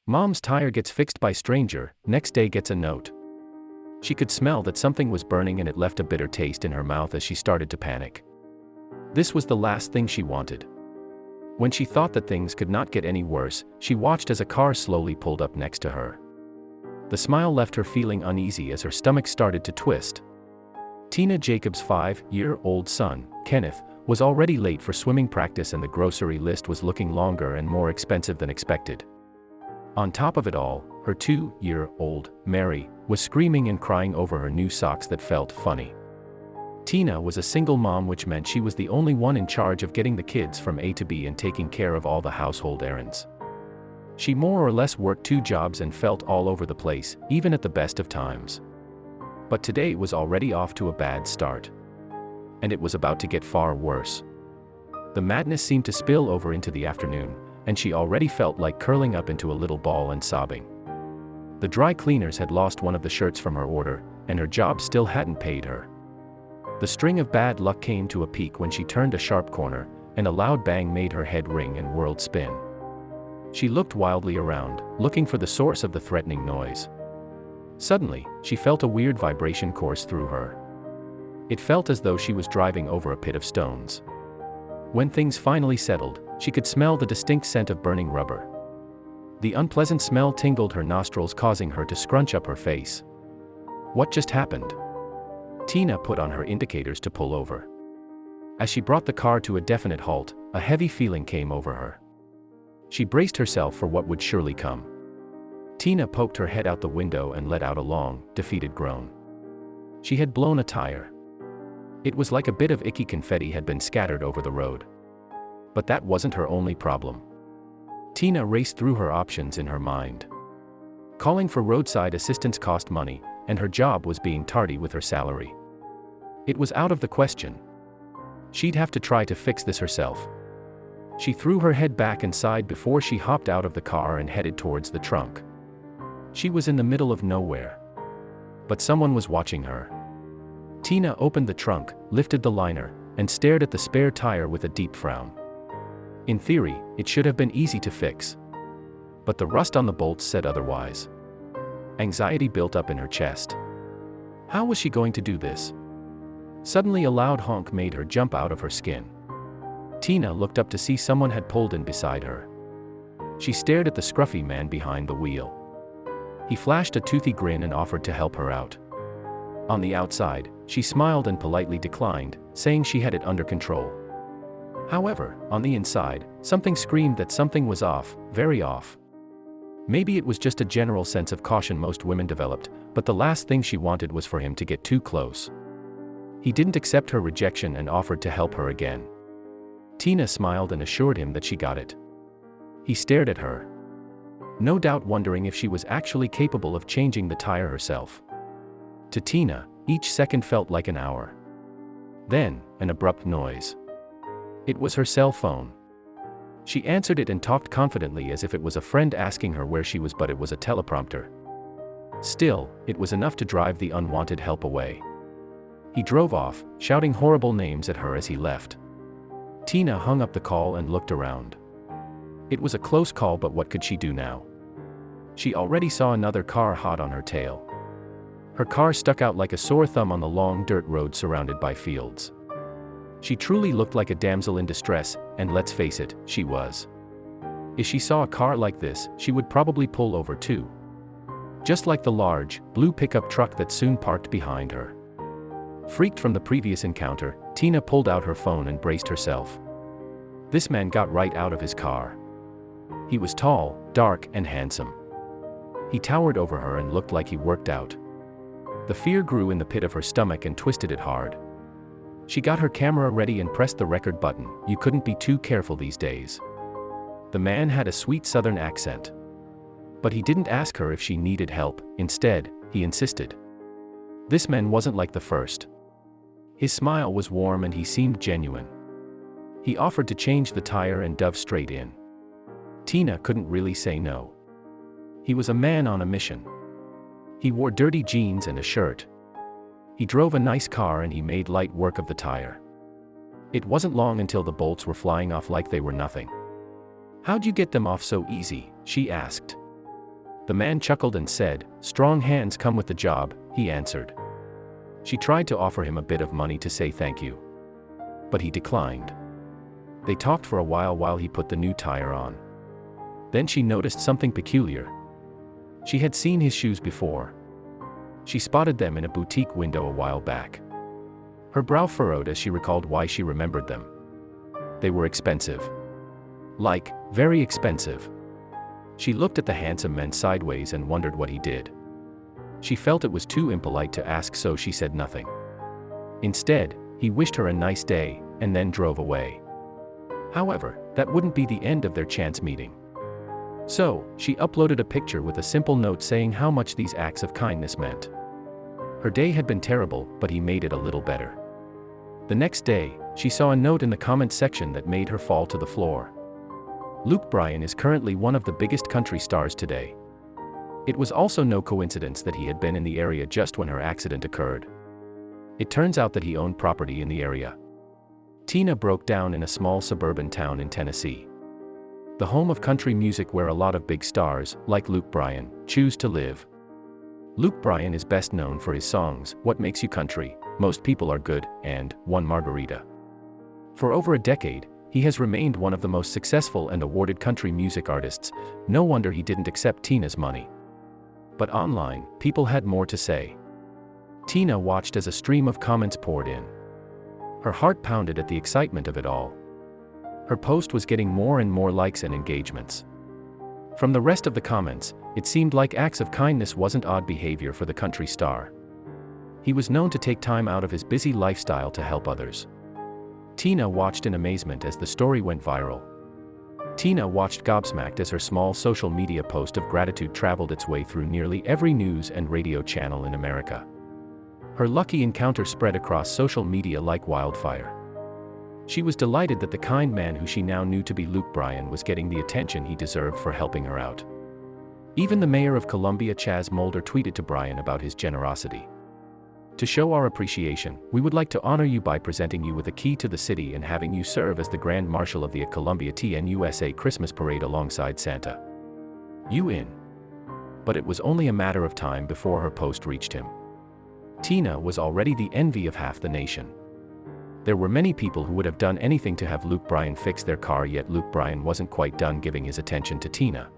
Mom's tire gets fixed by stranger, next day gets a note. She could smell that something was burning and it left a bitter taste in her mouth as she started to panic. This was the last thing she wanted. When she thought that things could not get any worse, she watched as a car slowly pulled up next to her. The smile left her feeling uneasy as her stomach started to twist. Tina Jacobs' 5-year-old son, Kenneth, was already late for swimming practice and the grocery list was looking longer and more expensive than expected. On top of it all, her 2-year-old, Mary, was screaming and crying over her new socks that felt funny. Tina was a single mom, which meant she was the only one in charge of getting the kids from A to B and taking care of all the household errands. She more or less worked 2 jobs and felt all over the place, even at the best of times. But today was already off to a bad start. And it was about to get far worse. The madness seemed to spill over into the afternoon, and she already felt like curling up into a little ball and sobbing. The dry cleaners had lost one of the shirts from her order, and her job still hadn't paid her. The string of bad luck came to a peak when she turned a sharp corner, and a loud bang made her head ring and world spin. She looked wildly around, looking for the source of the threatening noise. Suddenly, she felt a weird vibration course through her. It felt as though she was driving over a pit of stones. When things finally settled, she could smell the distinct scent of burning rubber. The unpleasant smell tingled her nostrils, causing her to scrunch up her face. What just happened? Tina put on her indicators to pull over. As she brought the car to a definite halt, a heavy feeling came over her. She braced herself for what would surely come. Tina poked her head out the window and let out a long, defeated groan. She had blown a tire. It was like a bit of icky confetti had been scattered over the road. But that wasn't her only problem. Tina raced through her options in her mind. Calling for roadside assistance cost money, and her job was being tardy with her salary. It was out of the question. She'd have to try to fix this herself. She threw her head back and sighed before she hopped out of the car and headed towards the trunk. She was in the middle of nowhere. But someone was watching her. Tina opened the trunk, lifted the liner, and stared at the spare tire with a deep frown. In theory, it should have been easy to fix. But the rust on the bolts said otherwise. Anxiety built up in her chest. How was she going to do this? Suddenly a loud honk made her jump out of her skin. Tina looked up to see someone had pulled in beside her. She stared at the scruffy man behind the wheel. He flashed a toothy grin and offered to help her out. On the outside, she smiled and politely declined, saying she had it under control. However, on the inside, something screamed that something was off, very off. Maybe it was just a general sense of caution most women developed, but the last thing she wanted was for him to get too close. He didn't accept her rejection and offered to help her again. Tina smiled and assured him that she got it. He stared at her, no doubt wondering if she was actually capable of changing the tire herself. To Tina, each second felt like an hour. Then, an abrupt noise. It was her cell phone. She answered it and talked confidently as if it was a friend asking her where she was, but it was a teleprompter. Still, it was enough to drive the unwanted help away. He drove off, shouting horrible names at her as he left. Tina hung up the call and looked around. It was a close call, but what could she do now? She already saw another car hot on her tail. Her car stuck out like a sore thumb on the long dirt road surrounded by fields. She truly looked like a damsel in distress, and let's face it, she was. If she saw a car like this, she would probably pull over too. Just like the large, blue pickup truck that soon parked behind her. Freaked from the previous encounter, Tina pulled out her phone and braced herself. This man got right out of his car. He was tall, dark, and handsome. He towered over her and looked like he worked out. The fear grew in the pit of her stomach and twisted it hard. She got her camera ready and pressed the record button. You couldn't be too careful these days. The man had a sweet southern accent. But he didn't ask her if she needed help. Instead, he insisted. This man wasn't like the first. His smile was warm and he seemed genuine. He offered to change the tire and dove straight in. Tina couldn't really say no. He was a man on a mission. He wore dirty jeans and a shirt. He drove a nice car and he made light work of the tire. It wasn't long until the bolts were flying off like they were nothing. "How'd you get them off so easy?" she asked. The man chuckled and said, "Strong hands come with the job," he answered. She tried to offer him a bit of money to say thank you, but he declined. They talked for a while he put the new tire on. Then she noticed something peculiar. She had seen his shoes before. She spotted them in a boutique window a while back. Her brow furrowed as she recalled why she remembered them. They were expensive. Like, very expensive. She looked at the handsome man sideways and wondered what he did. She felt it was too impolite to ask, so she said nothing. Instead, he wished her a nice day, and then drove away. However, that wouldn't be the end of their chance meeting. So, she uploaded a picture with a simple note saying how much these acts of kindness meant. Her day had been terrible, but he made it a little better. The next day, she saw a note in the comments section that made her fall to the floor. Luke Bryan is currently one of the biggest country stars today. It was also no coincidence that he had been in the area just when her accident occurred. It turns out that he owned property in the area. Tina broke down in a small suburban town in Tennessee, the home of country music where a lot of big stars, like Luke Bryan, choose to live. Luke Bryan is best known for his songs, "What Makes You Country," "Most People Are Good," and "One Margarita." For over a decade, he has remained one of the most successful and awarded country music artists. No wonder he didn't accept Tina's money. But online, people had more to say. Tina watched as a stream of comments poured in. Her heart pounded at the excitement of it all. Her post was getting more and more likes and engagements. From the rest of the comments, it seemed like acts of kindness wasn't odd behavior for the country star. He was known to take time out of his busy lifestyle to help others. Tina watched in amazement as the story went viral. Tina watched gobsmacked as her small social media post of gratitude traveled its way through nearly every news and radio channel in America. Her lucky encounter spread across social media like wildfire. She was delighted that the kind man who she now knew to be Luke Bryan was getting the attention he deserved for helping her out. Even the mayor of Columbia, Chaz Mulder, tweeted to Bryan about his generosity. "To show our appreciation, we would like to honor you by presenting you with a key to the city and having you serve as the Grand Marshal of the Columbia TNUSA Christmas Parade alongside Santa. You in?" But it was only a matter of time before her post reached him. Tina was already the envy of half the nation. There were many people who would have done anything to have Luke Bryan fix their car, yet Luke Bryan wasn't quite done giving his attention to Tina.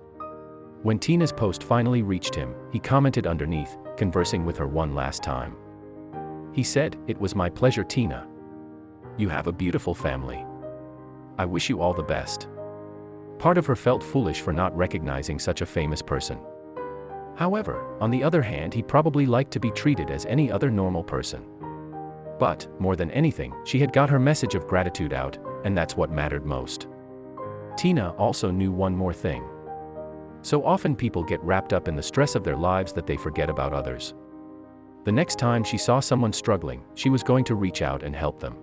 When Tina's post finally reached him, he commented underneath, conversing with her one last time. He said, "It was my pleasure, Tina. You have a beautiful family. I wish you all the best." Part of her felt foolish for not recognizing such a famous person. However, on the other hand, he probably liked to be treated as any other normal person. But, more than anything, she had got her message of gratitude out, and that's what mattered most. Tina also knew one more thing. So often people get wrapped up in the stress of their lives that they forget about others. The next time she saw someone struggling, she was going to reach out and help them.